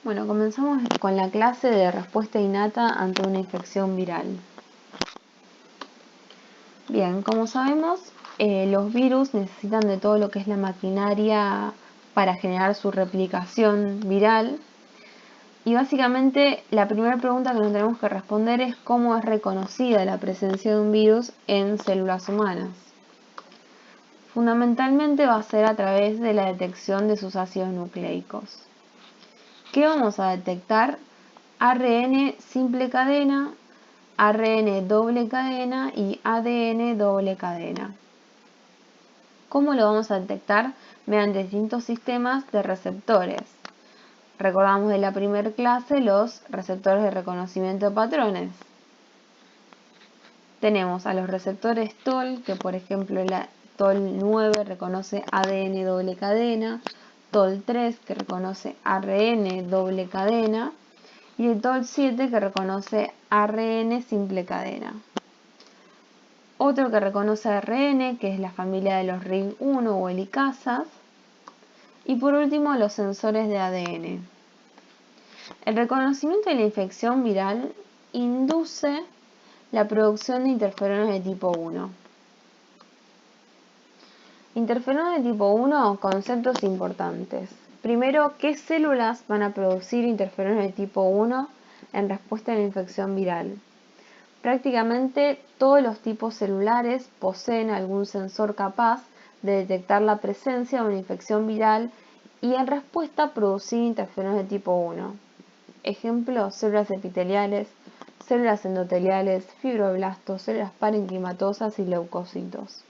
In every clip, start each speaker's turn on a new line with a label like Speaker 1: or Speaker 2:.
Speaker 1: Bueno, comenzamos con la clase de respuesta innata ante una infección viral. Bien, como sabemos, los virus necesitan de todo lo que es la maquinaria para generar su replicación viral. Y básicamente la primera pregunta que nos tenemos que responder es cómo es reconocida la presencia de un virus en células humanas. Fundamentalmente va a ser a través de la detección de sus ácidos nucleicos. ¿Qué vamos a detectar? ARN simple cadena, ARN doble cadena y ADN doble cadena. ¿Cómo lo vamos a detectar? Mediante distintos sistemas de receptores. Recordamos de la primera clase los receptores de reconocimiento de patrones. Tenemos a los receptores TOL, que por ejemplo la TOL 9 reconoce ADN doble cadena, TOL 3 que reconoce ARN doble cadena y el TOL 7 que reconoce ARN simple cadena. Otro que reconoce ARN, que es la familia de los RIG1 o helicasas. Y por último los sensores de ADN. El reconocimiento de la infección viral induce la producción de interferones de tipo 1. Interferones de tipo 1, conceptos importantes. Primero, ¿qué células van a producir interferones de tipo 1 en respuesta a la infección viral? Prácticamente todos los tipos celulares poseen algún sensor capaz de detectar la presencia de una infección viral y en respuesta producir interferones de tipo 1. Ejemplo, células epiteliales, células endoteliales, fibroblastos, células parenquimatosas y leucocitos.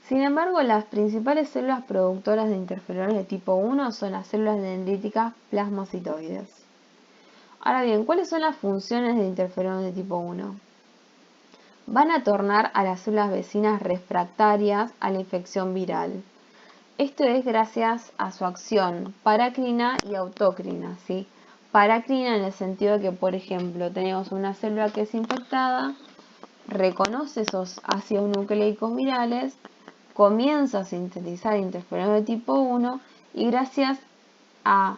Speaker 1: Sin embargo, las principales células productoras de interferones de tipo 1 son las células dendríticas plasmacitoides. Ahora bien, ¿cuáles son las funciones de interferones de tipo 1? Van a tornar a las células vecinas refractarias a la infección viral. Esto es gracias a su acción parácrina y autócrina, ¿sí? Parácrina en el sentido de que, por ejemplo, tenemos una célula que es infectada, reconoce esos ácidos nucleicos virales, comienza a sintetizar interferones de tipo 1 y gracias a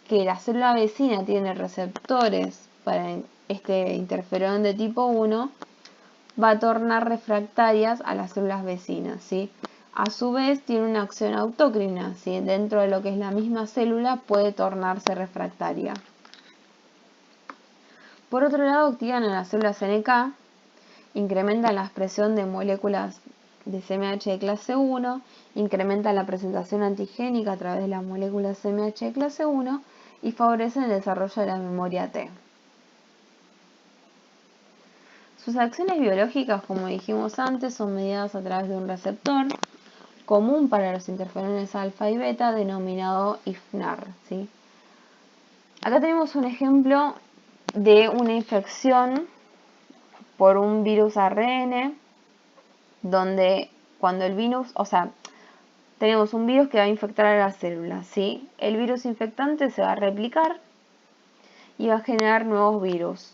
Speaker 1: que la célula vecina tiene receptores para este interferón de tipo 1, va a tornar refractarias a las células vecinas, ¿sí? A su vez tiene una acción autócrina, ¿sí? Dentro de lo que es la misma célula puede tornarse refractaria. Por otro lado, activan a las células NK, incrementan la expresión de moléculas de CMH de clase 1, incrementan la presentación antigénica a través de las moléculas CMH de clase 1 y favorecen el desarrollo de la memoria T. Sus acciones biológicas, como dijimos antes, son mediadas a través de un receptor común para los interferones alfa y beta denominado IFNAR, ¿sí? Acá tenemos un ejemplo de una infección por un virus ARN, donde cuando el virus, tenemos un virus que va a infectar a las células, ¿sí? El virus infectante se va a replicar y va a generar nuevos virus,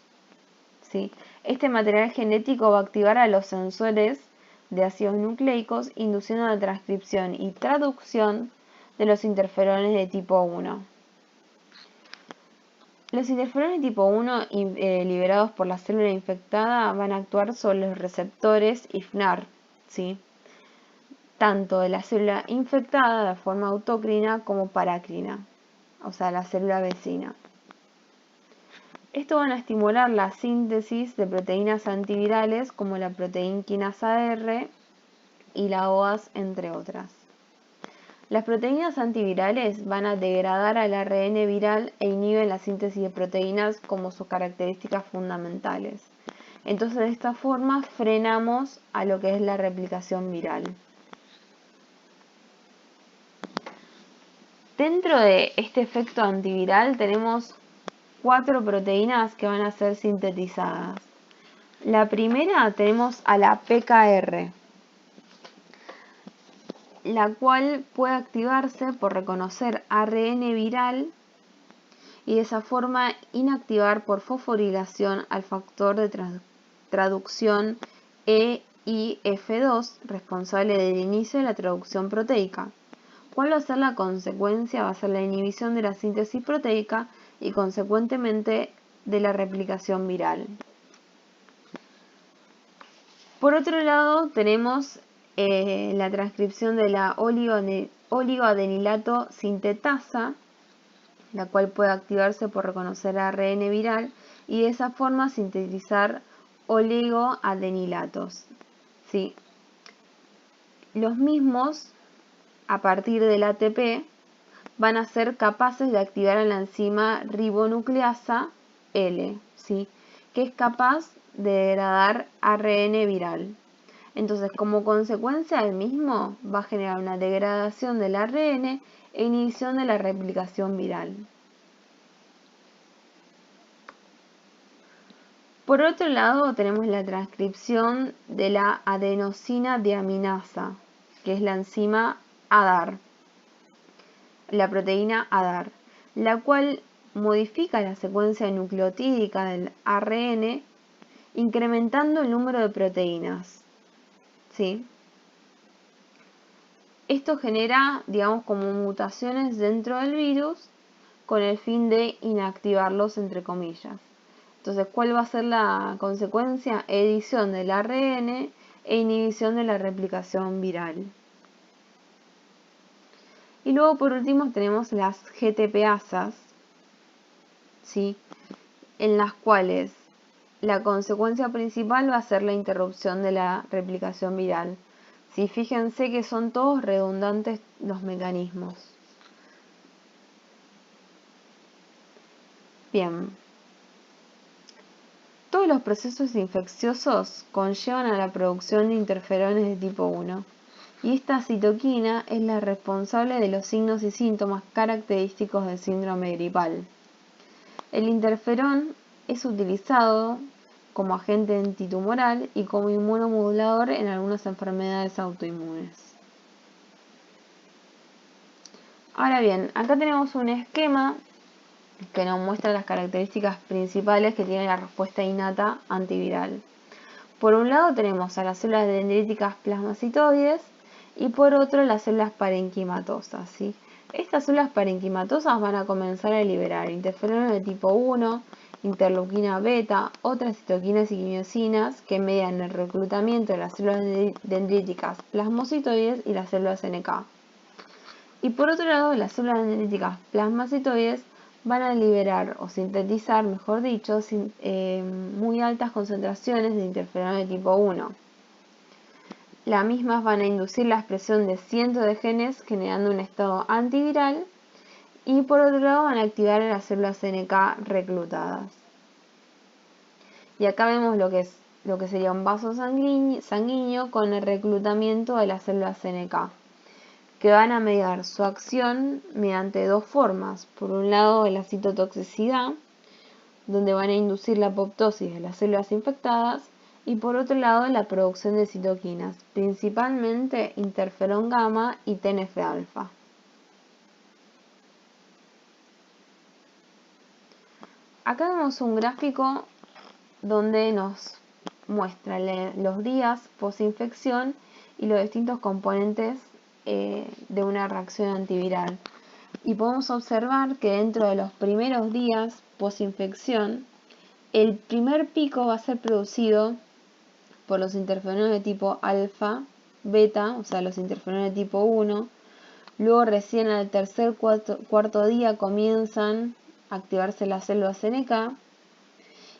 Speaker 1: ¿sí? Este material genético va a activar a los sensores de ácidos nucleicos, induciendo la transcripción y traducción de los interferones de tipo 1. Los interferones de tipo 1 liberados por la célula infectada van a actuar sobre los receptores IFNAR, ¿sí? Tanto de la célula infectada de forma autócrina como parácrina, o sea, la célula vecina. Esto van a estimular la síntesis de proteínas antivirales como la proteína quinasa R y la OAS, entre otras. Las proteínas antivirales van a degradar al ARN viral e inhiben la síntesis de proteínas como sus características fundamentales. Entonces, de esta forma frenamos a lo que es la replicación viral. Dentro de este efecto antiviral tenemos 4 proteínas que van a ser sintetizadas. La primera tenemos a la PKR, la cual puede activarse por reconocer ARN viral y de esa forma inactivar por fosforilación al factor de traducción EIF2, responsable del inicio de la traducción proteica. ¿cuál va a ser la consecuencia? Va a ser la inhibición de la síntesis proteica y consecuentemente de la replicación viral. Por otro lado, tenemos la transcripción de la oligoadenilato sintetasa, la cual puede activarse por reconocer ARN viral y de esa forma sintetizar oligoadenilatos. ¿Sí? Los mismos, a partir del ATP, van a ser capaces de activar a la enzima ribonucleasa L, ¿sí? Que es capaz de degradar ARN viral. Entonces, como consecuencia del mismo, va a generar una degradación del ARN e inhibición de la replicación viral. Por otro lado, tenemos la transcripción de la adenosina deaminasa, que es la enzima ADAR, la proteína ADAR, la cual modifica la secuencia nucleotídica del ARN, incrementando el número de proteínas. ¿Sí? Esto genera, digamos, como mutaciones dentro del virus con el fin de inactivarlos, entre comillas. Entonces, ¿cuál va a ser la consecuencia? Edición del ARN e inhibición de la replicación viral. Y luego, por último, tenemos las GTPasas, ¿sí? En las cuales la consecuencia principal va a ser la interrupción de la replicación viral. Sí, fíjense que son todos redundantes los mecanismos. Bien. Todos los procesos infecciosos conllevan a la producción de interferones de tipo 1, y esta citoquina es la responsable de los signos y síntomas característicos del síndrome gripal. El interferón es utilizado como agente antitumoral y como inmunomodulador en algunas enfermedades autoinmunes. Ahora bien, acá tenemos un esquema que nos muestra las características principales que tiene la respuesta innata antiviral. Por un lado tenemos a las células dendríticas plasmacitoides y por otro las células parenquimatosas, ¿sí? Estas células parenquimatosas van a comenzar a liberar interferones de tipo 1, interleuquina beta, otras citoquinas y quimiosinas que median el reclutamiento de las células dendríticas plasmocitoides y las células NK. Y por otro lado, las células dendríticas plasmacitoides van a liberar o sintetizar, mejor dicho, muy altas concentraciones de interferones de tipo 1. Las mismas van a inducir la expresión de cientos de genes generando un estado antiviral y por otro lado van a activar a las células NK reclutadas. Y acá vemos lo que sería un vaso sanguíneo con el reclutamiento de las células NK, que van a mediar su acción mediante dos formas. Por un lado, la citotoxicidad, donde van a inducir la apoptosis de las células infectadas, y por otro lado, la producción de citoquinas, principalmente interferón gamma y TNF-alfa. Acá vemos un gráfico donde nos muestra los días posinfección y los distintos componentes de una reacción antiviral. Y podemos observar que dentro de los primeros días posinfección, el primer pico va a ser producido por los interferones de tipo alfa, beta, o sea, los interferones de tipo 1. Luego recién al tercer cuarto día comienzan a activarse las células NK.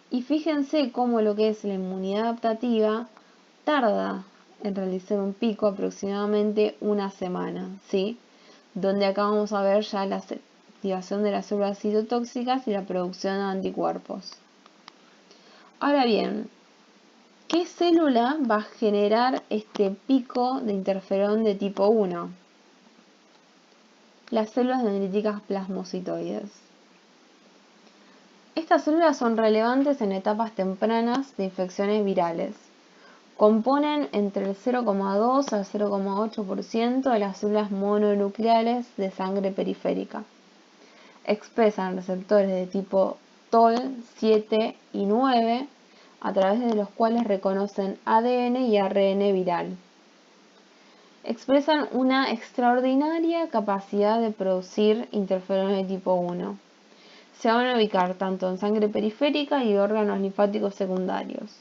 Speaker 1: Y fíjense cómo lo que es la inmunidad adaptativa tarda en realizar un pico aproximadamente una semana, ¿sí? Donde acá vamos a ver ya la activación de las células citotóxicas y la producción de anticuerpos. Ahora bien, ¿qué célula va a generar este pico de interferón de tipo 1? Las células dendríticas plasmocitoides. Estas células son relevantes en etapas tempranas de infecciones virales. Componen entre el 0,2 al 0,8% de las células mononucleares de sangre periférica. Expresan receptores de tipo TOL 7 y 9, a través de los cuales reconocen ADN y ARN viral. expresan una extraordinaria capacidad de producir interferones de tipo 1. Se van a ubicar tanto en sangre periférica y órganos linfáticos secundarios.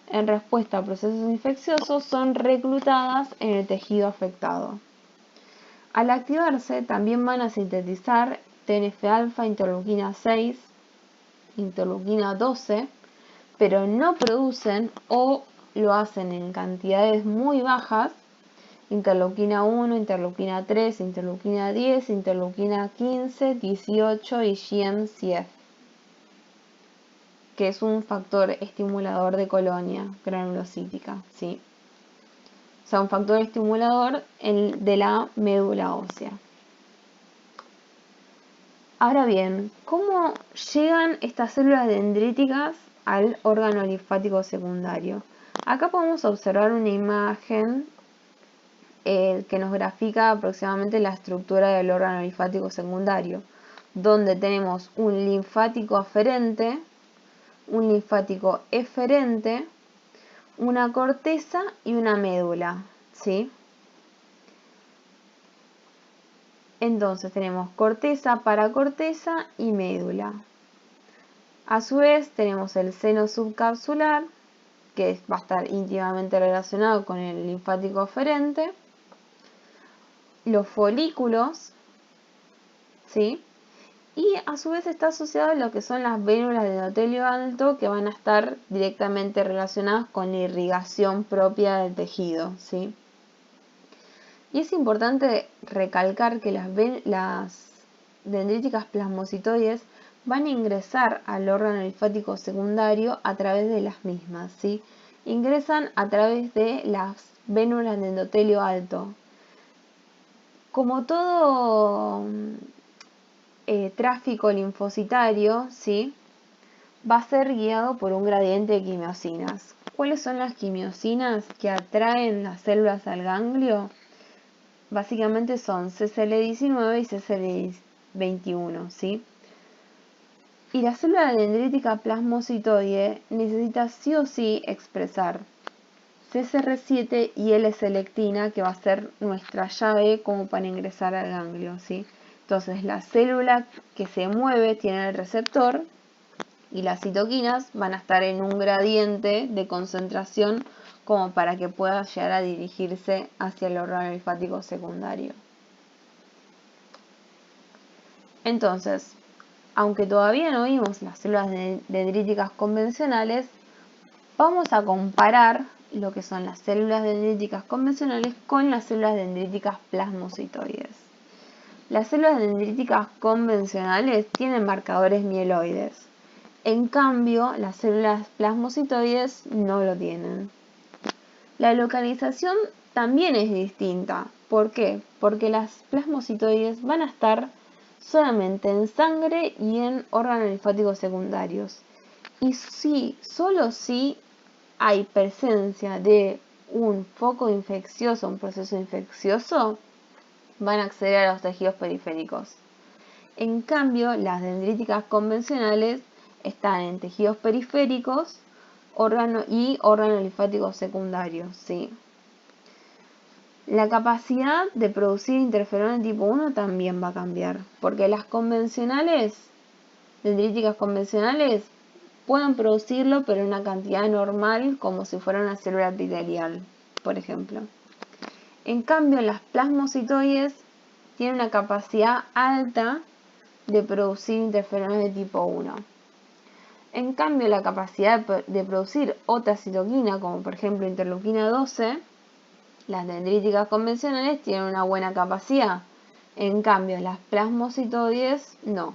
Speaker 1: En respuesta a procesos infecciosos, son reclutadas en el tejido afectado. Al activarse, también van a sintetizar TNF-alfa, interleuquina 6, interleuquina 12, pero no producen o lo hacen en cantidades muy bajas interleuquina 1, interleuquina 3, interleuquina 10, interleuquina 15, 18 y GM-CSF, que es un factor estimulador de colonia granulocítica, ¿sí? O sea, un factor estimulador de la médula ósea. Ahora bien, ¿cómo llegan estas células dendríticas al órgano linfático secundario? Acá podemos observar una imagen que nos grafica aproximadamente la estructura del órgano linfático secundario, donde tenemos un linfático aferente, un linfático eferente, una corteza y una médula, ¿sí? Entonces tenemos corteza, paracorteza y médula. A su vez tenemos el seno subcapsular, que va a estar íntimamente relacionado con el linfático aferente, los folículos, ¿sí? Y a su vez está asociado a lo que son las vénulas de endotelio alto, que van a estar directamente relacionadas con la irrigación propia del tejido, ¿sí? Y es importante recalcar que las dendríticas plasmocitoides van a ingresar al órgano linfático secundario a través de las mismas, ¿sí? Ingresan a través de las vénulas de endotelio alto. Como todo tráfico linfocitario, ¿sí?, va a ser guiado por un gradiente de quimiosinas. ¿Cuáles son las quimiosinas que atraen las células al ganglio? Básicamente son CCL19 y CCL21, ¿sí? Y la célula dendrítica plasmocitoide necesita sí o sí expresar CCR7 y L-selectina, que va a ser nuestra llave como para ingresar al ganglio, ¿sí? Entonces la célula que se mueve tiene el receptor y las citoquinas van a estar en un gradiente de concentración como para que pueda llegar a dirigirse hacia el órgano linfático secundario. Entonces, aunque todavía no vimos las células dendríticas convencionales, vamos a comparar lo que son las células dendríticas convencionales con las células dendríticas plasmocitoides. Las células dendríticas convencionales tienen marcadores mieloides. En cambio, las células plasmocitoides no lo tienen. La localización también es distinta. ¿Por qué? Porque las plasmocitoides van a estar solamente en sangre y en órganos linfáticos secundarios. Y solo si hay presencia de un foco infeccioso, un proceso infeccioso, van a acceder a los tejidos periféricos. En cambio, las dendríticas convencionales están en tejidos periféricos órganos linfáticos secundarios, ¿sí? La capacidad de producir interferón tipo 1 también va a cambiar, porque las convencionales, dendríticas convencionales, pueden producirlo, pero en una cantidad normal, como si fuera una célula epitelial, por ejemplo. En cambio, las plasmocitoides tienen una capacidad alta de producir interferones de tipo 1. En cambio, la capacidad de producir otra citoquina, como por ejemplo interleuquina 12, las dendríticas convencionales tienen una buena capacidad. En cambio, las plasmocitoides no.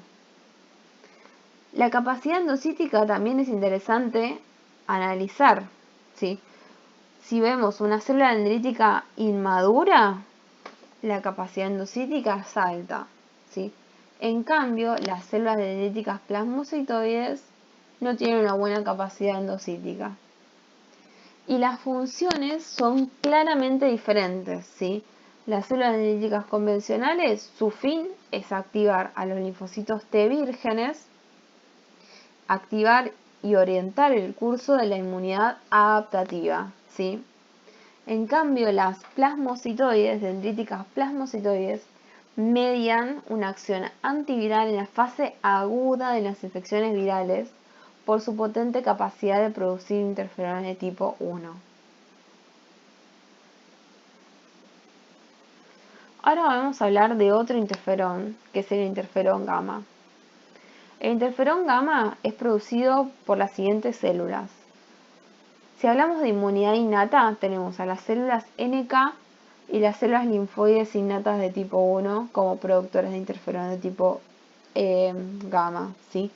Speaker 1: La capacidad endocítica también es interesante analizar, ¿sí? Si vemos una célula dendrítica inmadura, la capacidad endocítica es alta, ¿sí? En cambio, las células dendríticas plasmocitoides no tienen una buena capacidad endocítica. Y las funciones son claramente diferentes, ¿sí? Las células dendríticas convencionales, su fin es activar a los linfocitos T vírgenes, activar y orientar el curso de la inmunidad adaptativa, ¿sí? En cambio, las plasmocitoides, dendríticas plasmocitoides, median una acción antiviral en la fase aguda de las infecciones virales por su potente capacidad de producir interferones de tipo 1. Ahora vamos a hablar de otro interferón, que es el interferón gamma. El interferón gamma es producido por las siguientes células. Si hablamos de inmunidad innata, tenemos a las células NK y las células linfoides innatas de tipo 1 como productores de interferón de tipo gamma, ¿sí?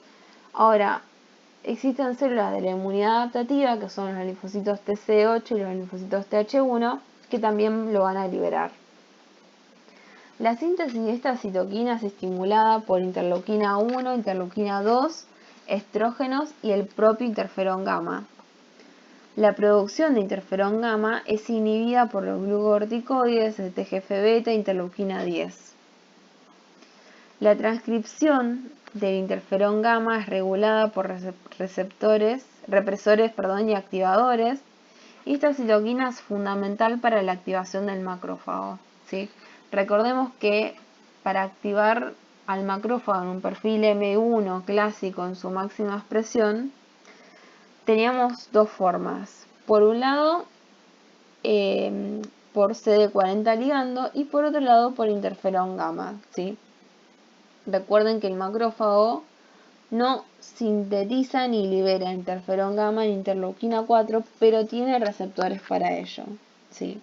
Speaker 1: Ahora, existen células de la inmunidad adaptativa, que son los linfocitos TC8 y los linfocitos TH1, que también lo van a liberar. La síntesis de estas citoquinas es estimulada por interleuquina 1, interleuquina 2, estrógenos y el propio interferón gamma. La producción de interferón gamma es inhibida por los glucocorticoides, el TGF-beta e interleuquina 10. La transcripción del interferón gamma es regulada por represores y activadores, y esta citoquina es fundamental para la activación del macrófago, ¿sí? Recordemos que para activar al macrófago en un perfil M1 clásico en su máxima expresión, teníamos dos formas. Por un lado, por CD40 ligando, y por otro lado por interferón gamma, ¿sí? Recuerden que el macrófago no sintetiza ni libera interferón gamma ni interleuquina 4, pero tiene receptores para ello, ¿sí?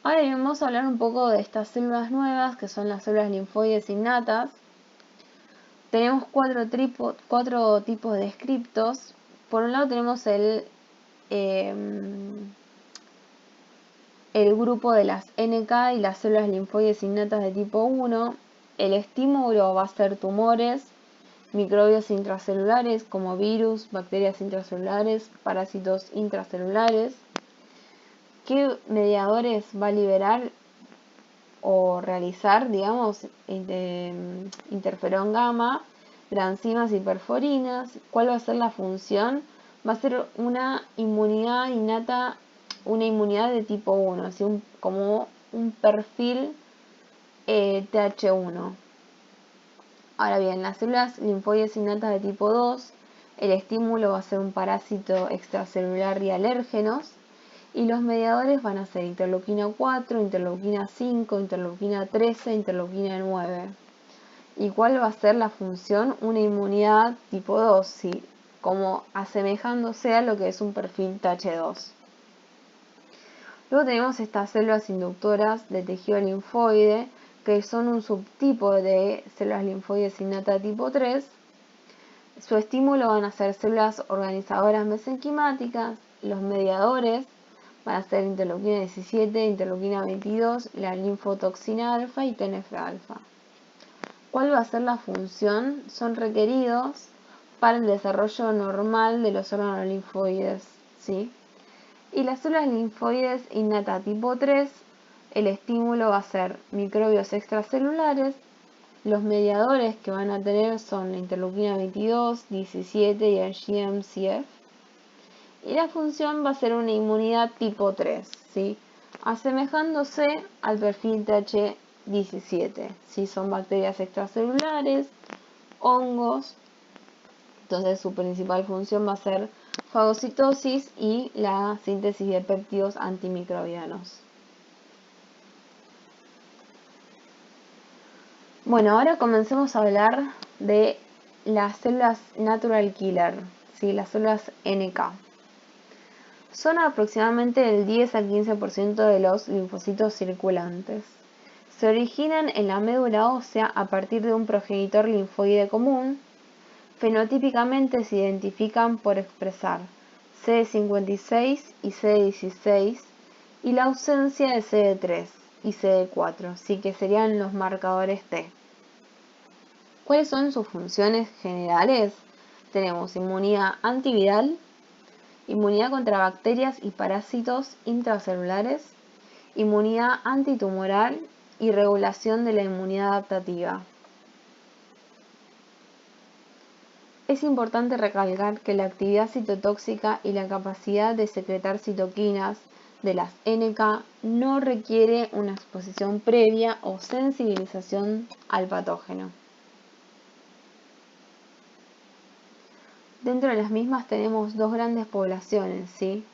Speaker 1: Ahora vamos a hablar un poco de estas células nuevas, que son las células linfoides innatas. Tenemos cuatro tipos de scriptos. Por un lado tenemos el grupo de las NK y las células linfoides innatas de tipo 1. El estímulo va a ser tumores, microbios intracelulares como virus, bacterias intracelulares, parásitos intracelulares. ¿Qué mediadores va a liberar o realizar, digamos, interferón gamma, granzimas y perforinas? ¿Cuál va a ser la función? Va a ser una inmunidad innata, una inmunidad de tipo 1, así como un perfil TH1. Ahora bien, las células linfoides innatas de tipo 2, el estímulo va a ser un parásito extracelular y alérgenos, y los mediadores van a ser interleuquina 4, interleuquina 5, interleuquina 13, interleuquina 9. ¿Y cuál va a ser la función? Una inmunidad tipo 2, ¿sí? Como asemejándose a lo que es un perfil TH2. Luego tenemos estas células inductoras de tejido linfoide, que son un subtipo de células linfoides innata tipo 3. Su estímulo van a ser células organizadoras mesenquimáticas. Los mediadores van a ser interleuquina 17, interleuquina 22, la linfotoxina alfa y TNF-alfa. ¿Cuál va a ser la función? Son requeridos para el desarrollo normal de los órganos linfoides, ¿sí? Y las células linfoides innata tipo 3, el estímulo va a ser microbios extracelulares. Los mediadores que van a tener son la interleuquina 22, 17 y el GM-CSF. Y la función va a ser una inmunidad tipo 3, ¿sí? Asemejándose al perfil TH17, ¿sí? Son bacterias extracelulares, hongos. Entonces su principal función va a ser fagocitosis y la síntesis de péptidos antimicrobianos. Bueno, ahora comencemos a hablar de las células natural killer, ¿sí? Las células NK. Son aproximadamente el 10 al 15% de los linfocitos circulantes. Se originan en la médula ósea a partir de un progenitor linfoide común. Fenotípicamente se identifican por expresar CD56 y CD16 y la ausencia de CD3 y CD4, sí, que serían los marcadores T. ¿Cuáles son sus funciones generales? Tenemos inmunidad antiviral, inmunidad contra bacterias y parásitos intracelulares, inmunidad antitumoral y regulación de la inmunidad adaptativa. Es importante recalcar que la actividad citotóxica y la capacidad de secretar citoquinas de las NK no requiere una exposición previa o sensibilización al patógeno. Dentro de las mismas tenemos dos grandes poblaciones, ¿sí?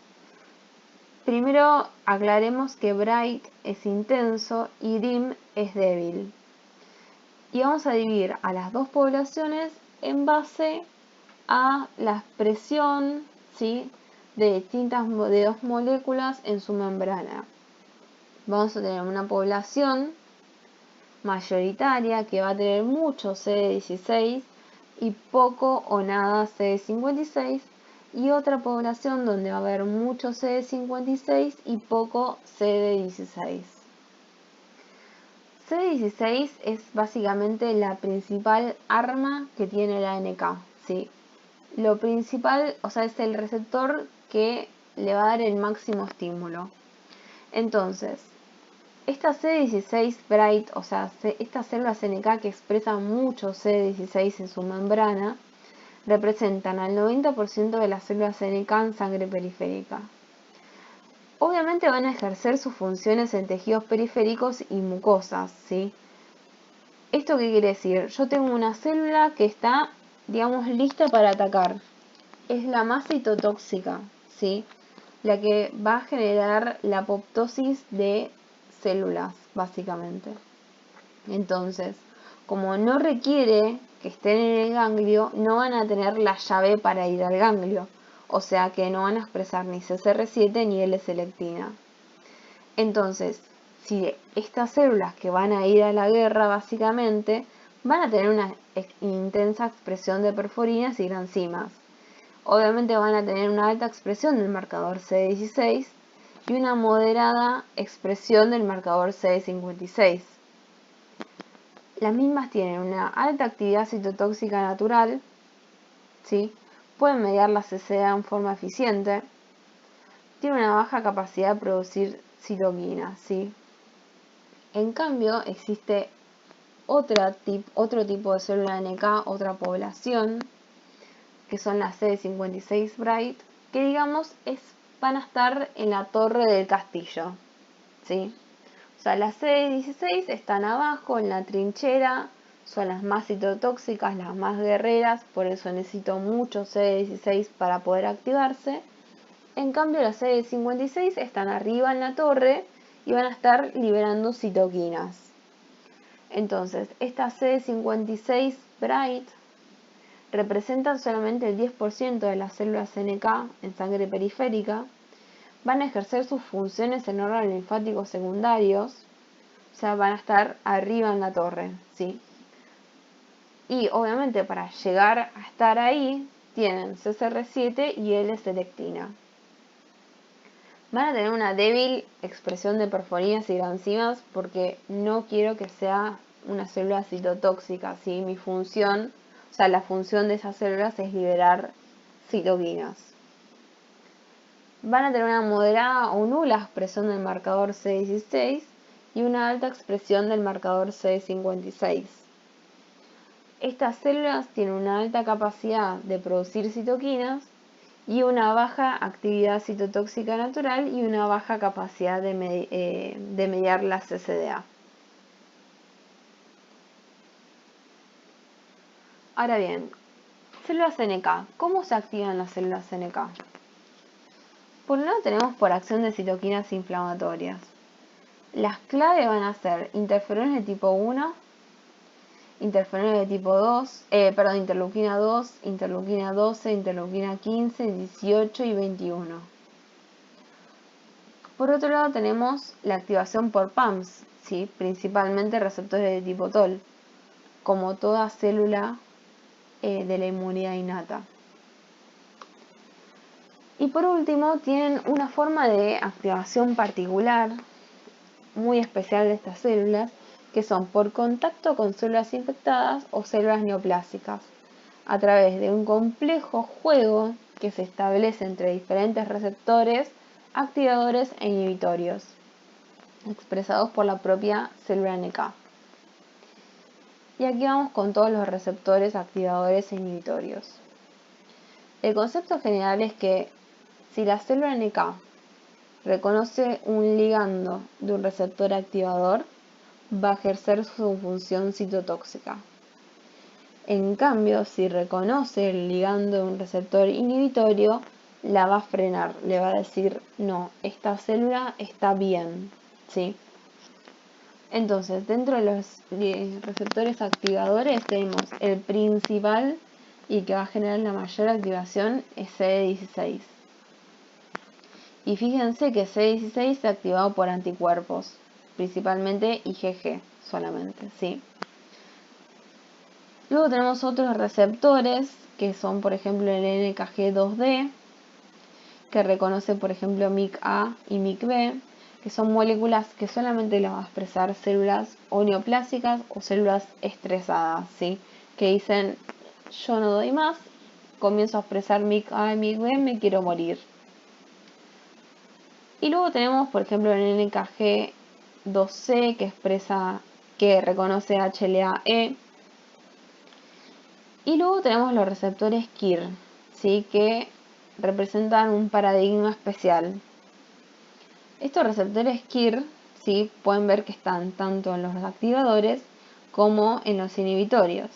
Speaker 1: Primero aclaremos que Bright es intenso y Dim es débil. Y vamos a dividir a las dos poblaciones en base a la expresión, ¿sí?, de dos moléculas en su membrana. Vamos a tener una población mayoritaria que va a tener mucho CD16 y poco o nada CD56, y otra población donde va a haber mucho CD56 y poco CD16. CD16 es básicamente la principal arma que tiene la NK, ¿sí? Lo principal, o sea, es el receptor que le va a dar el máximo estímulo. Entonces, esta CD16 Bright, o sea, estas células NK que expresan mucho CD16 en su membrana, representan al 90% de las células NK en sangre periférica. Obviamente van a ejercer sus funciones en tejidos periféricos y mucosas, ¿sí? ¿Esto qué quiere decir? Yo tengo una célula que está, digamos, lista para atacar. Es la más citotóxica, ¿sí? La que va a generar la apoptosis de células, básicamente. Entonces, como no requiere que estén en el ganglio, no van a tener la llave para ir al ganglio. O sea que no van a expresar ni CCR7 ni L-selectina. Entonces, si estas células que van a ir a la guerra, básicamente, van a tener una intensa expresión de perforinas y granzimas. Obviamente van a tener una alta expresión del marcador CD16 y una moderada expresión del marcador CD56. Las mismas tienen una alta actividad citotóxica natural, ¿sí? Pueden mediar la CCA en forma eficiente, tienen una baja capacidad de producir citoquinas, ¿sí? En cambio, existe otro tipo de célula NK, otra población, que son las CD56 Bright, que digamos van a estar en la torre del castillo, ¿sí? O sea, las CD16 están abajo en la trinchera, son las más citotóxicas, las más guerreras, por eso necesito mucho CD16 para poder activarse. En cambio, las CD56 están arriba en la torre y van a estar liberando citoquinas. Entonces, estas CD56 Bright representan solamente el 10% de las células NK en sangre periférica, van a ejercer sus funciones en órganos linfáticos secundarios, o sea, van a estar arriba en la torre, ¿sí? Y obviamente para llegar a estar ahí, tienen CCR7 y L-selectina. Van a tener una débil expresión de perforinas y granzimas porque no quiero que sea una célula citotóxica, ¿sí? Mi función, o sea, la función de esas células es liberar citoquinas. Van a tener una moderada o nula expresión del marcador C16 y una alta expresión del marcador C56. Estas células tienen una alta capacidad de producir citoquinas y una baja actividad citotóxica natural y una baja capacidad de mediar la CCDA. Ahora bien, células NK. ¿Cómo se activan las células NK? Por un lado tenemos por acción de citoquinas inflamatorias. Las claves van a ser interferones de tipo 1, interferones de tipo 2, interleuquina 2, interleuquina 12, interleuquina 15, 18 y 21. Por otro lado tenemos la activación por PAMs, ¿sí? Principalmente receptores de tipo TOL, como toda célula de la inmunidad innata. Y por último tienen una forma de activación particular, muy especial de estas células, que son por contacto con células infectadas o células neoplásicas, a través de un complejo juego que se establece entre diferentes receptores, activadores e inhibitorios, expresados por la propia célula NK. Y aquí vamos con todos los receptores, activadores e inhibitorios. El concepto general es que si la célula NK reconoce un ligando de un receptor activador, va a ejercer su función citotóxica. En cambio, si reconoce el ligando de un receptor inhibitorio, la va a frenar, le va a decir, no, esta célula está bien, ¿sí? Entonces, dentro de los receptores activadores tenemos el principal y que va a generar la mayor activación es CD16. Y fíjense que CD16 está activado por anticuerpos, principalmente IgG solamente, ¿sí? Luego tenemos otros receptores que son, por ejemplo, el NKG2D, que reconoce, por ejemplo, MYC-A y MYC-B, que son moléculas que solamente las va a expresar células o neoplásicas o células estresadas, ¿sí? Que dicen, yo no doy más, comienzo a expresar MYC-A y MYC-B, me quiero morir. Y luego tenemos, por ejemplo, el NKG2C, que reconoce HLA-E. Y luego tenemos los receptores KIR, ¿sí? Que representan un paradigma especial. Estos receptores KIR, ¿sí? Pueden ver que están tanto en los activadores como en los inhibitorios.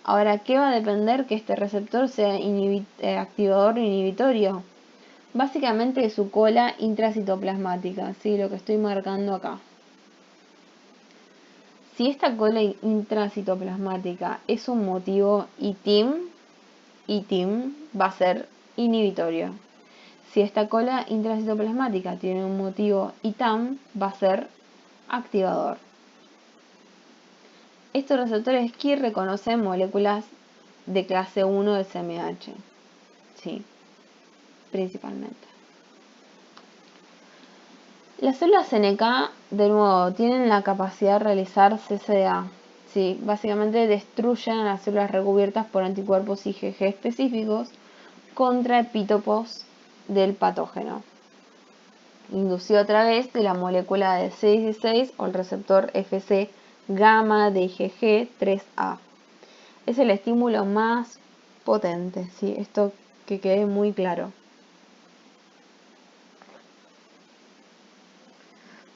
Speaker 1: Ahora, ¿qué va a depender que este receptor sea activador o inhibitorio? Básicamente de su cola intracitoplasmática, ¿sí? Lo que estoy marcando acá. Si esta cola intracitoplasmática es un motivo ITIM va a ser inhibitorio. Si esta cola intracitoplasmática tiene un motivo ITAM, va a ser activador. Estos receptores KIR reconocen moléculas de clase 1 de CMH, sí, principalmente. Las células NK, de nuevo, tienen la capacidad de realizar CCA. Sí, básicamente destruyen a las células recubiertas por anticuerpos IgG específicos contra epítopos del patógeno, inducido a través de la molécula de C16 o el receptor Fc gamma de IgG3A. Es el estímulo más potente, ¿sí? Esto que quede muy claro.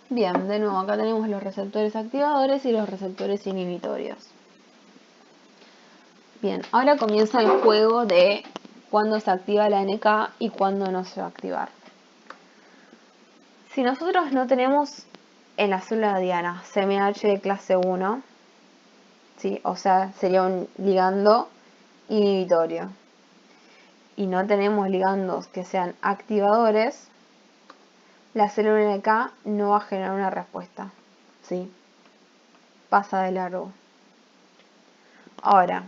Speaker 1: Bien, de nuevo acá tenemos los receptores activadores y los receptores inhibitorios. Bien, ahora comienza el juego de cuándo se activa la NK y cuándo no se va a activar. Si nosotros no tenemos en la célula diana CMH de clase 1, ¿sí? O sea, sería un ligando inhibitorio, y no tenemos ligandos que sean activadores, la célula NK no va a generar una respuesta, ¿sí? Pasa de largo. Ahora,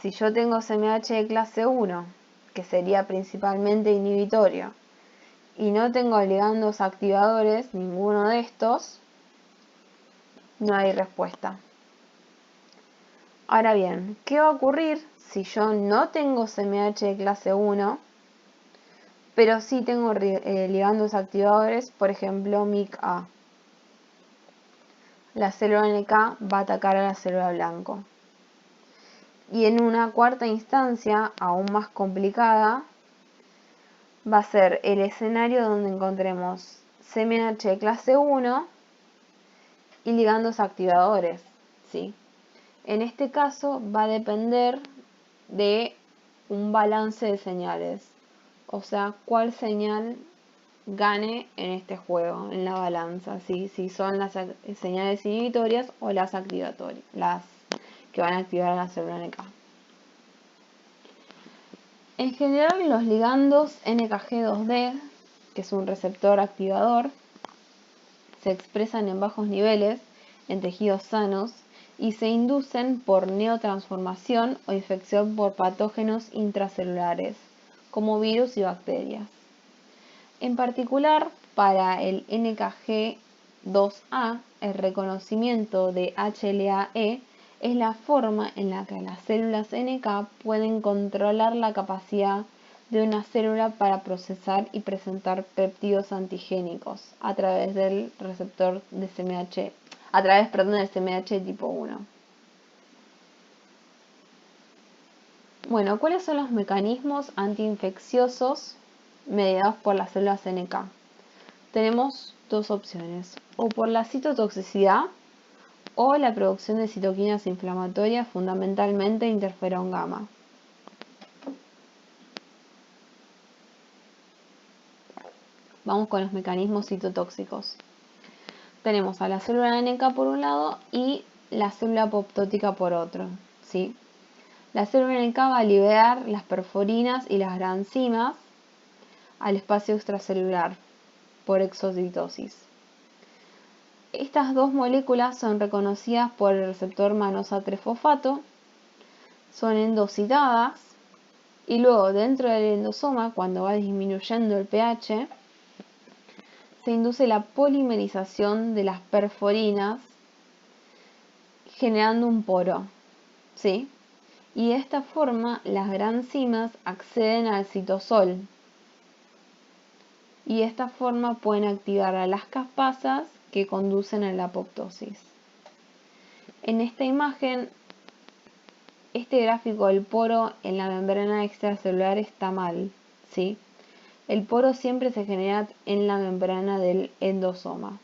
Speaker 1: si yo tengo CMH de clase 1, que sería principalmente inhibitorio, y no tengo ligandos activadores, ninguno de estos, no hay respuesta. Ahora bien, ¿qué va a ocurrir si yo no tengo CMH de clase 1, pero sí tengo ligandos activadores, por ejemplo MYC-A? La célula NK va a atacar a la célula blanco. Y en una cuarta instancia, aún más complicada, va a ser el escenario donde encontremos CMH de clase 1 y ligandos activadores, ¿sí? En este caso va a depender de un balance de señales, o sea, cuál señal gane en este juego, en la balanza, ¿sí? Si son las señales inhibitorias o las activatorias, las que van a activar a la célula NK. En general, los ligandos NKG2D, que es un receptor activador, se expresan en bajos niveles en tejidos sanos y se inducen por neotransformación o infección por patógenos intracelulares, como virus y bacterias. En particular, para el NKG2A, el reconocimiento de HLA-E es la forma en la que las células NK pueden controlar la capacidad de una célula para procesar y presentar péptidos antigénicos a través del receptor de CMH, del CMH tipo 1. Bueno, ¿cuáles son los mecanismos antiinfecciosos mediados por las células NK? Tenemos dos opciones, o por la citotoxicidad o la producción de citoquinas inflamatorias, fundamentalmente interferón gamma. Vamos con los mecanismos citotóxicos. Tenemos a la célula NK por un lado y la célula apoptótica por otro, ¿sí? La célula NK va a liberar las perforinas y las granzimas al espacio extracelular por exocitosis. Estas dos moléculas son reconocidas por el receptor manosa-3-fosfato, son endocitadas y luego dentro del endosoma, cuando va disminuyendo el pH, se induce la polimerización de las perforinas generando un poro, ¿sí? Y de esta forma las granzimas acceden al citosol y de esta forma pueden activar a las caspasas que conducen a la apoptosis. En esta imagen, este gráfico del poro en la membrana extracelular está mal, ¿sí? El poro siempre se genera en la membrana del endosoma.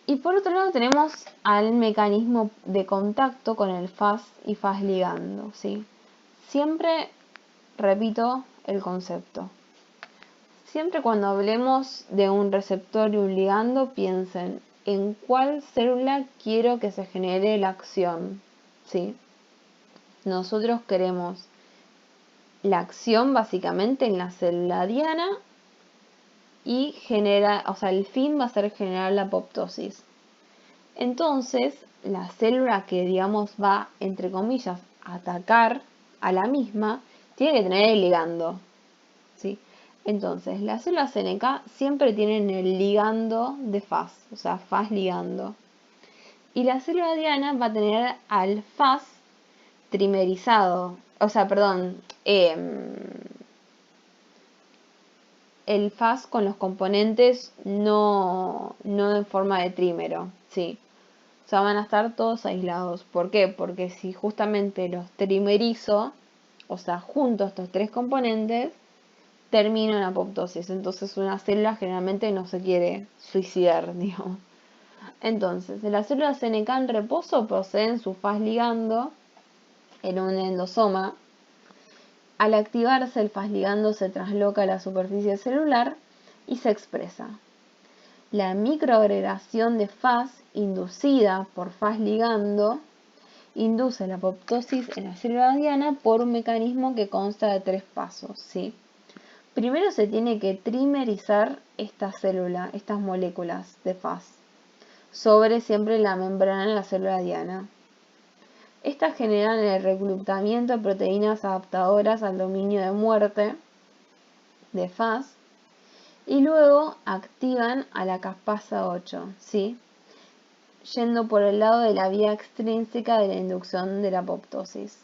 Speaker 1: Y por otro lado tenemos al mecanismo de contacto con el Fas y Fas ligando, ¿sí? Siempre repito el concepto. Siempre cuando hablemos de un receptor y un ligando, piensen en cuál célula quiero que se genere la acción, ¿sí? Nosotros queremos la acción básicamente en la célula diana y el fin va a ser generar la apoptosis. Entonces, la célula que digamos va, entre comillas, a atacar a la misma, tiene que tener el ligando, ¿sí? Entonces, las células NK siempre tienen el ligando de Fas, o sea, Fas ligando. Y la célula diana va a tener al Fas trimerizado, el Fas con los componentes no en forma de trímero, ¿sí? O sea, van a estar todos aislados. ¿Por qué? Porque si justamente los trimerizo, o sea, junto estos tres componentes, termino en apoptosis. Entonces una célula generalmente no se quiere suicidar, digamos. Entonces, las células NK en reposo poseen su Fas ligando en un endosoma. Al activarse, el Fas ligando se trasloca a la superficie celular y se expresa. La microagregación de Fas inducida por Fas ligando induce la apoptosis en la célula diana por un mecanismo que consta de 3 pasos, ¿sí? Primero se tiene que trimerizar esta célula, estas moléculas de Fas, sobre siempre la membrana de la célula diana. Estas generan el reclutamiento de proteínas adaptadoras al dominio de muerte de Fas y luego activan a la caspasa 8, ¿sí? Yendo por el lado de la vía extrínseca de la inducción de la apoptosis.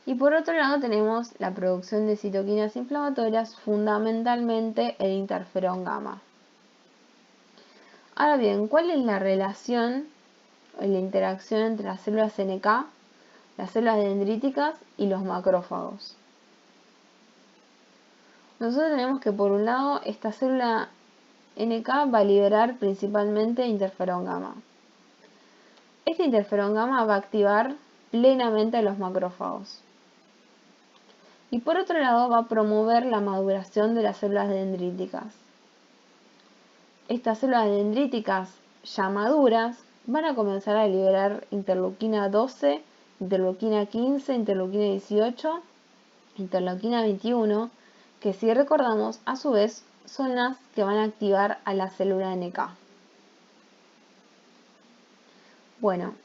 Speaker 1: Y por otro lado tenemos la producción de citoquinas inflamatorias, fundamentalmente el interferón gamma. Ahora bien, ¿cuál es la relación o la interacción entre las células NK, las células dendríticas y los macrófagos? Nosotros tenemos que por un lado esta célula NK va a liberar principalmente interferón gamma. Este interferón gamma va a activar plenamente a los macrófagos. Y por otro lado va a promover la maduración de las células dendríticas. Estas células dendríticas ya maduras van a comenzar a liberar interleuquina 12, interleuquina 15, interleuquina 18, interleuquina 21, que si recordamos a su vez son las que van a activar a la célula NK. Bueno,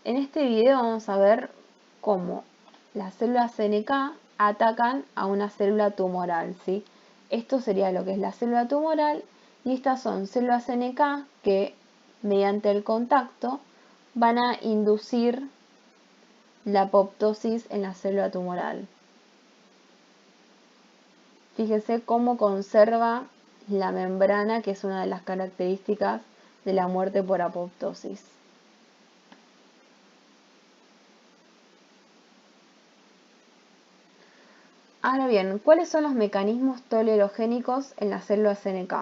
Speaker 1: en este video vamos a ver cómo las células NK atacan a una célula tumoral, ¿sí? Esto sería lo que es la célula tumoral y estas son células NK que mediante el contacto van a inducir la apoptosis en la célula tumoral. Fíjese cómo conserva la membrana, que es una de las características de la muerte por apoptosis. Ahora bien, ¿cuáles son los mecanismos tolerogénicos en las células NK?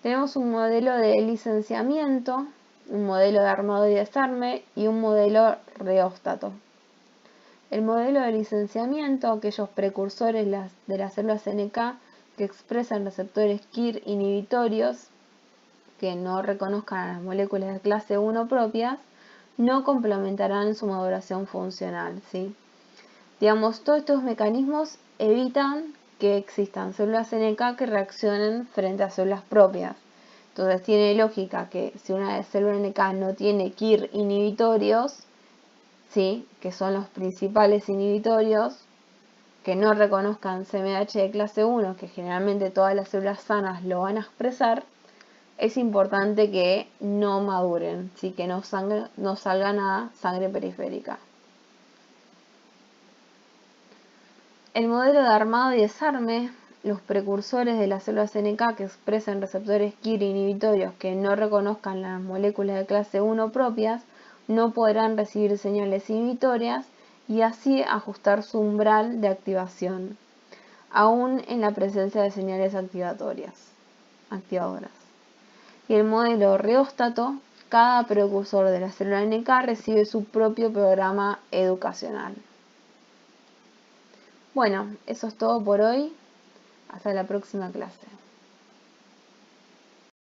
Speaker 1: Tenemos un modelo de licenciamiento, un modelo de armado y desarme y un modelo reóstato. El modelo de licenciamiento, aquellos precursores de las células NK que expresan receptores KIR inhibitorios que no reconozcan a las moléculas de clase 1 propias, no complementarán su maduración funcional, ¿sí? Digamos, todos estos mecanismos evitan que existan células NK que reaccionen frente a células propias. Entonces tiene lógica que si una célula NK no tiene KIR inhibitorios, ¿sí?, que son los principales inhibitorios, que no reconozcan CMH de clase 1, que generalmente todas las células sanas lo van a expresar, es importante que no maduren, ¿sí?, que no salgan a sangre periférica. El modelo de armado y desarme, los precursores de las células NK que expresan receptores KIR inhibitorios que no reconozcan las moléculas de clase 1 propias, no podrán recibir señales inhibitorias y así ajustar su umbral de activación, aún en la presencia de señales activadoras. Y el modelo reóstato, cada precursor de la célula NK recibe su propio programa educacional. Bueno, eso es todo por hoy. Hasta la próxima clase.